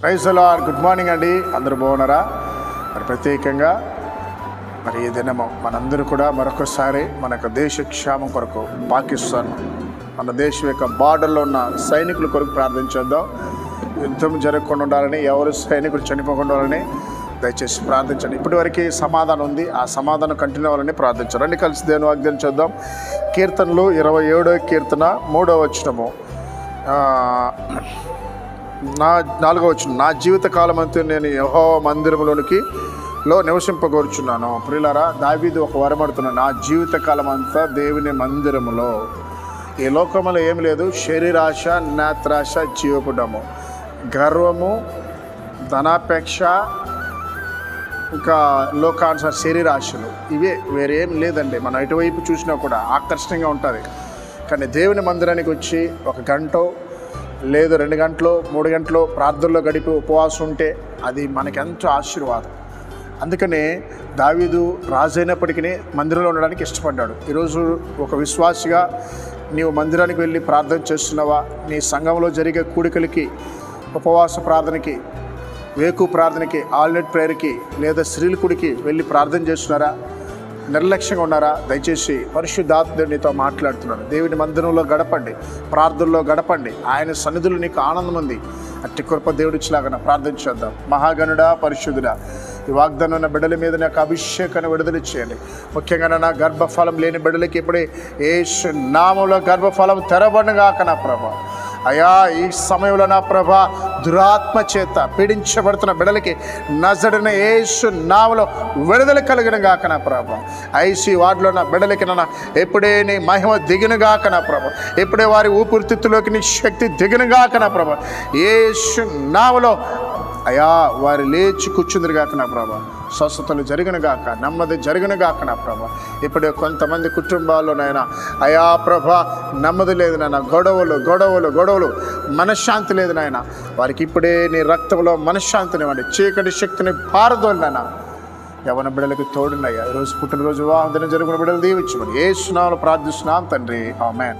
Praise the Lord. Good morning అండి. అందరూ బాగున్నారా? మరి ప్రత్యేకంగా మరి ఈ దినము మనందరూ కూడా మరొకసారి మన యొక్క దేశ క్షేమం కొరకు, పాకిస్తాన్ మన దేశం యొక్క బార్డర్లో ఉన్న సైనికుల కొరకు ప్రార్థించేద్దాం. యుద్ధం జరగకుండా ఉండాలని, ఎవరు సైనికులు చనిపోకుండా ఉండాలని దయచేసి ప్రార్థించండి. ఇప్పటివరకు సమాధానం ఉంది, ఆ సమాధానం కంటిన్యూ అవ్వాలని ప్రార్థించారు. రండి కలిసి దేవుని వాగ్దానం చేద్దాం. కీర్తనలు 27వ కీర్తన 3వ వచనము, 4వ వచనం. నా జీవిత కాలం అంతా నేను యెహోవా మందిరంలోనికి నివసింపగోరుచున్నాను. ప్రియులారా, దావీదు ఒక వరమడుతున్నాను, నా జీవిత కాలం అంతా దేవుని మందిరములో. ఈ లోకంలో ఏం లేదు. శరీరాశ, నేత్రాశ, జీవపుడము, గర్వము, ధనాపేక్ష, ఇంకా లోకానుసార శరీరాశలు, ఇవే, వేరేం లేదండి. మనం ఎటువైపు చూసినా కూడా ఆకర్షణీయంగా ఉంటుంది. కానీ దేవుని మందిరానికి వచ్చి 1 గంట లేదు 2 గంటలు 3 గంటలు ప్రార్థనలో గడిపి ఉపవాసం ఉంటే అది మనకెంతో ఆశీర్వాదం. అందుకనే దావీదు రాజైనప్పటికీ మందిరంలో ఉండడానికి ఇష్టపడ్డాడు. ఈరోజు ఒక విశ్వాసిగా నీవు మందిరానికి వెళ్ళి ప్రార్థన చేస్తున్నావా? నీ సంఘంలో జరిగే కూడికలకి, ఉపవాస ప్రార్థనకి, వేకు ప్రార్థనకి, ఆల్నైట్ ప్రేయర్కి, లేదా స్త్రీల కుడికి వెళ్ళి ప్రార్థన చేస్తున్నారా? నిర్లక్ష్యంగా ఉన్నారా? దయచేసి పరిశుద్ధాత్ముడు నీతో మాట్లాడుతున్నాడు. దేవుని మందిరంలో గడపండి, ప్రార్థనలో గడపండి. ఆయన సన్నిధిలో నీకు ఆనందం ఉంది. అట్టి కృప దేవుడిచ్చిలాగా ప్రార్థన చేద్దాం. మహాగణుడా, పరిశుద్ధుడా, ఈ వాగ్దానం ఉన్న బిడ్డల మీద నాకు అభిషేకాన్ని విడుదల చేయండి. ముఖ్యంగా నా గర్భఫలం లేని బిడ్డలకి ఇప్పుడే యేసు నామములో గర్భఫలం తెరవబడుగాక నా ప్రభా. అయా, ఈ సమయంలో నా ప్రభా, దురాత్మ చేత పీడించబడుతున్న బిడ్డలకి నజరుడైన యేసు నామములో విడుదల కలిగిన గాక నా ప్రభా. ఐసీ వార్డులో నా బిడ్డలకి నాన్న ఎప్పుడే నీ మహిమ దిగిన గాక నా ప్రభా. ఎప్పుడే వారి ఊపిరితిత్తులోకి నీ శక్తి దిగిన గాక నా ప్రభా. యేసు నామములో అయా వారు లేచి కూర్చుందిరు గాక నా ప్రభా. స్వస్థతలు జరిగిన గాక, నెమ్మది జరిగిన గాక నా ప్రభా. ఇప్పుడే కొంతమంది కుటుంబాల్లోనైనా అయా ప్రభా నెమ్మది లేదు నాయన, గొడవలు, మనశ్శాంతి లేదు నాయన. వారికి ఇప్పుడే నీ రక్తంలో మనశ్శాంతినివ్వండి. చీకటి శక్తిని పారదోలినాయన. యవ్వన బిడ్డలకు తోడునయ్యా. ఈరోజు పుట్టినరోజు వివాహం దినం జరుగుతున్న బిడ్డలు దీవించమని యేసు నామములో ప్రార్థిస్తున్నాం తండ్రి. ఆమేన్.